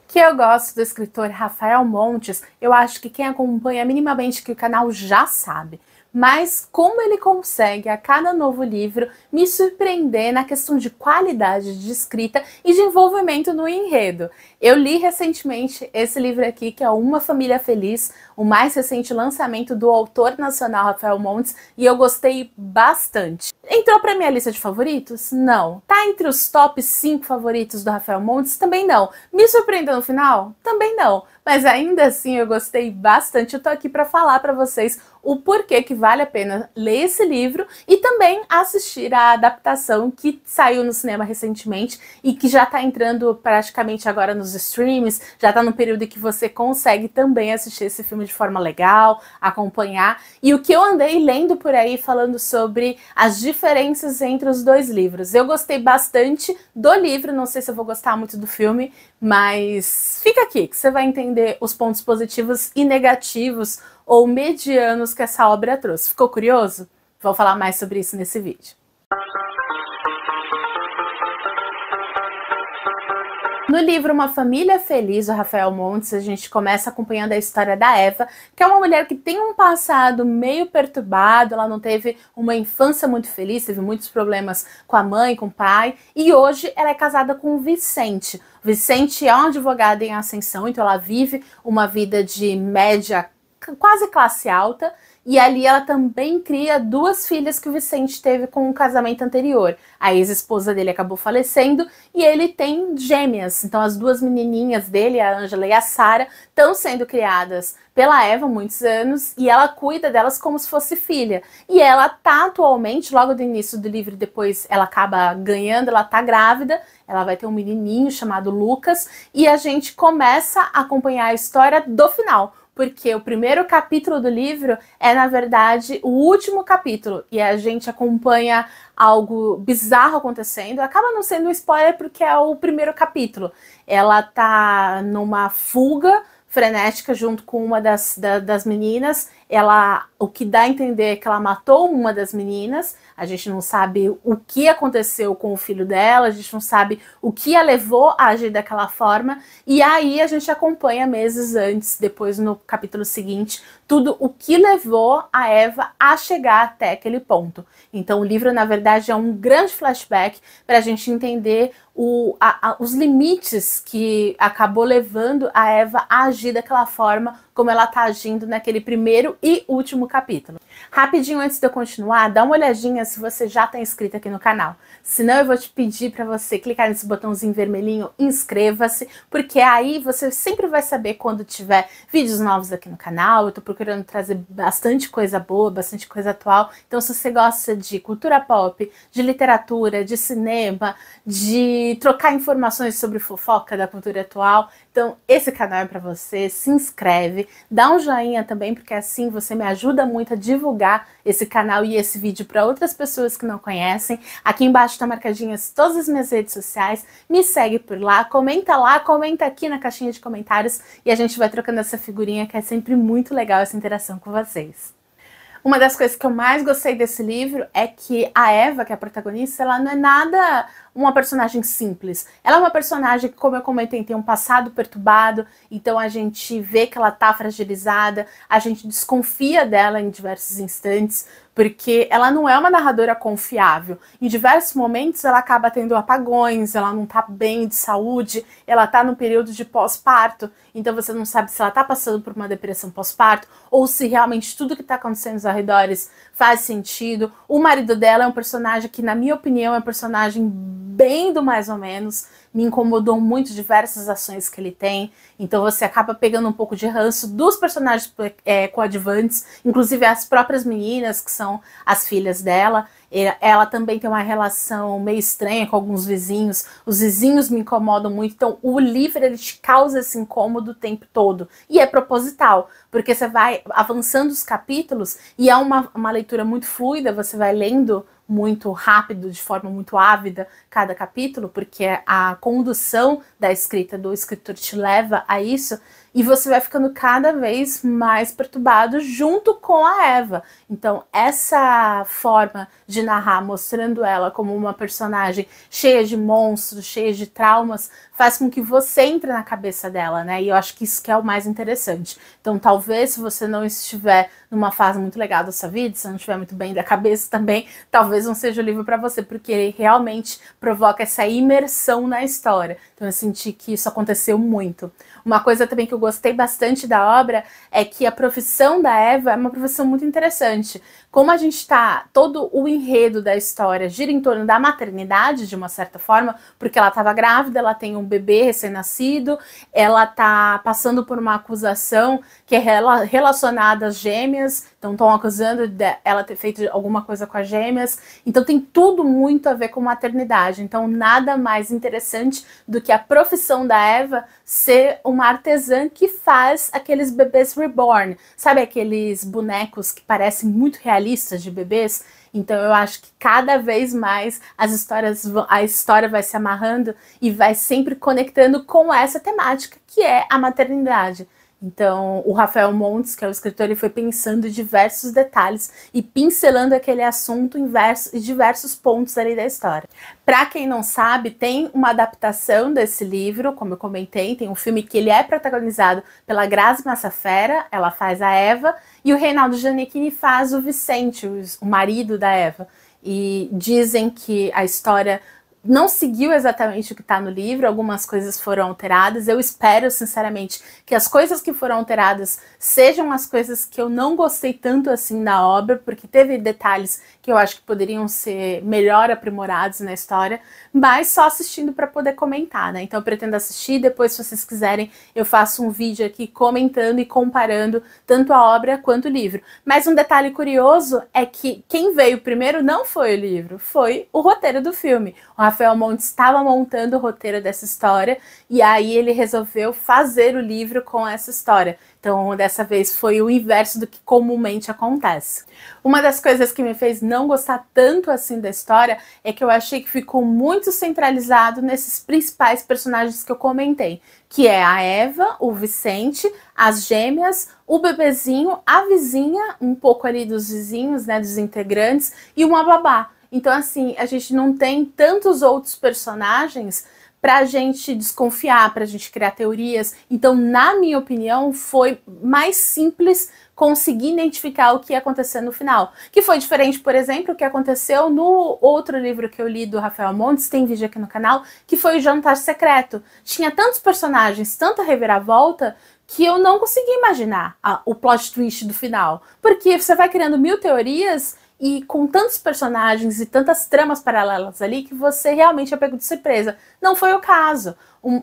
Que eu gosto do escritor Rafael Montes, eu acho que quem acompanha minimamente aqui o canal já sabe. Mas como ele consegue a cada novo livro me surpreender na questão de qualidade de escrita e de envolvimento no enredo. Eu li recentemente esse livro aqui, que é Uma Família Feliz, o mais recente lançamento do autor nacional Rafael Montes, e eu gostei bastante. Entrou para minha lista de favoritos? Não. Tá entre os top 5 favoritos do Rafael Montes? Também não. Me surpreendeu no final? Também não. Mas ainda assim eu gostei bastante. Eu tô aqui para falar para vocês o porquê que vale a pena ler esse livro e também assistir a adaptação que saiu no cinema recentemente e que já tá entrando praticamente agora nos streams, já tá no período em que você consegue também assistir esse filme de forma legal, acompanhar. E o que eu andei lendo por aí falando sobre as diferenças entre os dois livros. Eu gostei bastante do livro, não sei se eu vou gostar muito do filme, mas fica aqui que você vai entender os pontos positivos e negativos ou medianos que essa obra trouxe. Ficou curioso? Vou falar mais sobre isso nesse vídeo. No livro Uma Família Feliz, do Rafael Montes, a gente começa acompanhando a história da Eva, que é uma mulher que tem um passado meio perturbado, ela não teve uma infância muito feliz, teve muitos problemas com a mãe, com o pai, e hoje ela é casada com o Vicente. O Vicente é um advogado em ascensão, então ela vive uma vida de média, quase classe alta, e ali ela também cria duas filhas que o Vicente teve com um casamento anterior. A ex-esposa dele acabou falecendo e ele tem gêmeas. Então as duas menininhas dele, a Ângela e a Sara, estão sendo criadas pela Eva há muitos anos e ela cuida delas como se fosse filha. E ela tá atualmente, logo do início do livro, depois ela acaba ganhando, ela tá grávida, ela vai ter um menininho chamado Lucas e a gente começa a acompanhar a história do final. Porque o primeiro capítulo do livro é, na verdade, o último capítulo. E a gente acompanha algo bizarro acontecendo. Acaba não sendo um spoiler porque é o primeiro capítulo. Ela tá numa fuga frenética junto com uma das meninas. O que dá a entender é que ela matou uma das meninas. A gente não sabe o que aconteceu com o filho dela, a gente não sabe o que a levou a agir daquela forma. E aí a gente acompanha meses antes, depois no capítulo seguinte, tudo o que levou a Eva a chegar até aquele ponto. Então o livro, na verdade, é um grande flashback para a gente entender os limites que acabou levando a Eva a agir daquela forma como ela tá agindo naquele primeiro e último capítulo. Rapidinho antes de eu continuar, dá uma olhadinha se você já tá inscrito aqui no canal. Senão eu vou te pedir para você clicar nesse botãozinho vermelhinho, inscreva-se, porque aí você sempre vai saber quando tiver vídeos novos aqui no canal. Eu tô procurando trazer bastante coisa boa, bastante coisa atual. Então se você gosta de cultura pop, de literatura, de cinema, de trocar informações sobre fofoca da cultura atual, então esse canal é para você, se inscreve, dá um joinha também, porque assim você me ajuda muito a divulgar esse canal e esse vídeo para outras pessoas que não conhecem. Aqui embaixo estão marcadinhas todas as minhas redes sociais, me segue por lá, comenta aqui na caixinha de comentários e a gente vai trocando essa figurinha que é sempre muito legal essa interação com vocês. Uma das coisas que eu mais gostei desse livro é que a Eva, que é a protagonista, ela não é nada uma personagem simples. Ela é uma personagem que, como eu comentei, tem um passado perturbado, então a gente vê que ela tá fragilizada, a gente desconfia dela em diversos instantes, porque ela não é uma narradora confiável. Em diversos momentos ela acaba tendo apagões, ela não tá bem de saúde, ela tá no período de pós-parto, então você não sabe se ela tá passando por uma depressão pós-parto ou se realmente tudo que tá acontecendo nos arredores faz sentido. O marido dela é um personagem que, na minha opinião, é um personagem bem do mais ou menos, me incomodou muito diversas ações que ele tem, então você acaba pegando um pouco de ranço dos personagens coadjuvantes, inclusive as próprias meninas, que são as filhas dela. Ela também tem uma relação meio estranha com alguns vizinhos, os vizinhos me incomodam muito, então o livro ele te causa esse incômodo o tempo todo, e é proposital, porque você vai avançando os capítulos, e é uma leitura muito fluida, você vai lendo muito rápido, de forma muito ávida, cada capítulo, porque a condução da escrita do escritor te leva a isso, e você vai ficando cada vez mais perturbado junto com a Eva. Então, essa forma de narrar, mostrando ela como uma personagem cheia de monstros, cheia de traumas, faz com que você entre na cabeça dela, né? E eu acho que isso que é o mais interessante. Então, talvez, se você não estiver numa fase muito legal da sua vida, se não estiver muito bem da cabeça também, talvez não seja o livro para você, porque ele realmente provoca essa imersão na história. Então, eu senti que isso aconteceu muito. Uma coisa também que eu gostei bastante da obra é que a profissão da Eva é uma profissão muito interessante. Como a gente tá, todo o enredo da história gira em torno da maternidade, de uma certa forma, porque ela estava grávida, ela tem um bebê recém-nascido, ela tá passando por uma acusação que é relacionada às gêmeas, então estão acusando ela ter feito alguma coisa com as gêmeas, então tem tudo muito a ver com maternidade, então nada mais interessante do que a profissão da Eva ser uma artesã que faz aqueles bebês reborn, sabe aqueles bonecos que parecem muito realistas de bebês? Então eu acho que cada vez mais a história vai se amarrando e vai sempre conectando com essa temática que é a maternidade. Então, o Rafael Montes, que é o escritor, ele foi pensando em diversos detalhes e pincelando aquele assunto em diversos pontos ali da história. Para quem não sabe, tem uma adaptação desse livro, como eu comentei, tem um filme que ele é protagonizado pela Grazi Massafera, ela faz a Eva, e o Reinaldo Giannichini faz o Vicente, o marido da Eva. E dizem que a história não seguiu exatamente o que está no livro, algumas coisas foram alteradas. Eu espero, sinceramente, que as coisas que foram alteradas sejam as coisas que eu não gostei tanto assim na obra, porque teve detalhes que eu acho que poderiam ser melhor aprimorados na história, mas só assistindo para poder comentar, né? Então eu pretendo assistir, depois, se vocês quiserem, eu faço um vídeo aqui comentando e comparando tanto a obra quanto o livro. Mas um detalhe curioso é que quem veio primeiro não foi o livro, foi o roteiro do filme. O Rafael Montes estava montando o roteiro dessa história e aí ele resolveu fazer o livro com essa história. Então, dessa vez foi o inverso do que comumente acontece. Uma das coisas que me fez não gostar tanto assim da história é que eu achei que ficou muito centralizado nesses principais personagens que eu comentei, que é a Eva, o Vicente, as gêmeas, o bebezinho, a vizinha, um pouco ali dos vizinhos, né, dos integrantes, e uma babá. Então, assim, a gente não tem tantos outros personagens pra gente desconfiar, pra gente criar teorias. Então, na minha opinião, foi mais simples conseguir identificar o que ia acontecer no final. Que foi diferente, por exemplo, o que aconteceu no outro livro que eu li do Rafael Montes, tem vídeo aqui no canal, que foi o Jantar Secreto. Tinha tantos personagens, tanta reviravolta, que eu não consegui imaginar o plot twist do final. Porque você vai criando mil teorias e com tantos personagens e tantas tramas paralelas ali que você realmente é pego de surpresa. Não foi o caso.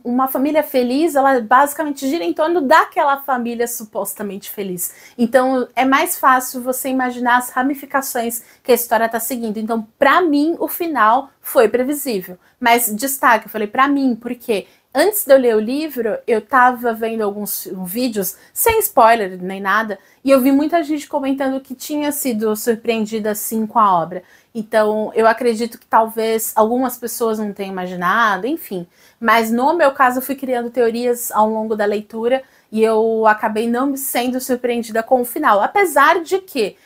Uma família feliz, ela basicamente gira em torno daquela família supostamente feliz. Então é mais fácil você imaginar as ramificações que a história está seguindo. Então, para mim, o final foi previsível. Mas destaque, eu falei para mim, porque antes de eu ler o livro, eu tava vendo alguns vídeos, sem spoiler nem nada, e eu vi muita gente comentando que tinha sido surpreendida assim com a obra. Então, eu acredito que talvez algumas pessoas não tenham imaginado, enfim. Mas no meu caso, eu fui criando teorias ao longo da leitura e eu acabei não sendo surpreendida com o final. Apesar de que,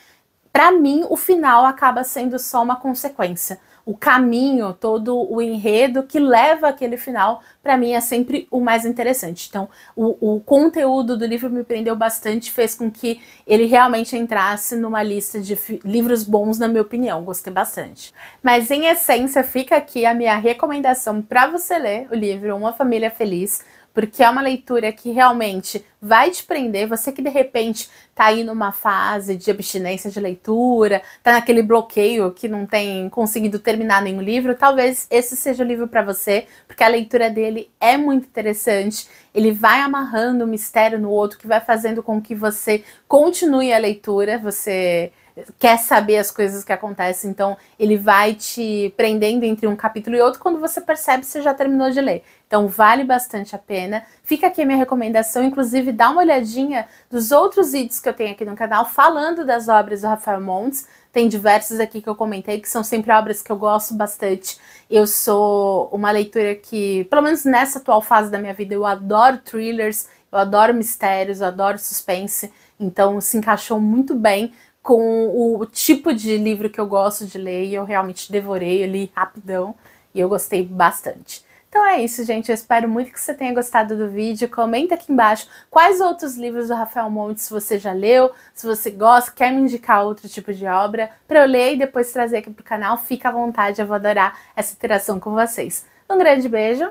para mim, o final acaba sendo só uma consequência. O caminho, todo o enredo que leva àquele final, para mim é sempre o mais interessante. Então, o conteúdo do livro me prendeu bastante, fez com que ele realmente entrasse numa lista de livros bons, na minha opinião. Gostei bastante. Mas, em essência, fica aqui a minha recomendação para você ler o livro Uma Família Feliz, porque é uma leitura que realmente vai te prender. Você que de repente tá aí numa fase de abstinência de leitura, tá naquele bloqueio que não tem conseguido terminar nenhum livro, talvez esse seja o livro para você, porque a leitura dele é muito interessante. Ele vai amarrando um mistério no outro, que vai fazendo com que você continue a leitura, você quer saber as coisas que acontecem, então ele vai te prendendo entre um capítulo e outro. Quando você percebe, você já terminou de ler. Então vale bastante a pena. Fica aqui a minha recomendação, inclusive dá uma olhadinha dos outros vídeos que eu tenho aqui no canal falando das obras do Rafael Montes. Tem diversos aqui que eu comentei, que são sempre obras que eu gosto bastante. Eu sou uma leitura que, pelo menos nessa atual fase da minha vida, eu adoro thrillers, eu adoro mistérios, eu adoro suspense. Então se encaixou muito bem com o tipo de livro que eu gosto de ler, e eu realmente devorei, eu li rapidão, e eu gostei bastante. Então é isso, gente. Eu espero muito que você tenha gostado do vídeo. Comenta aqui embaixo quais outros livros do Rafael Montes você já leu, se você gosta, quer me indicar outro tipo de obra para eu ler e depois trazer aqui pro canal. Fica à vontade, eu vou adorar essa interação com vocês. Um grande beijo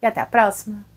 e até a próxima!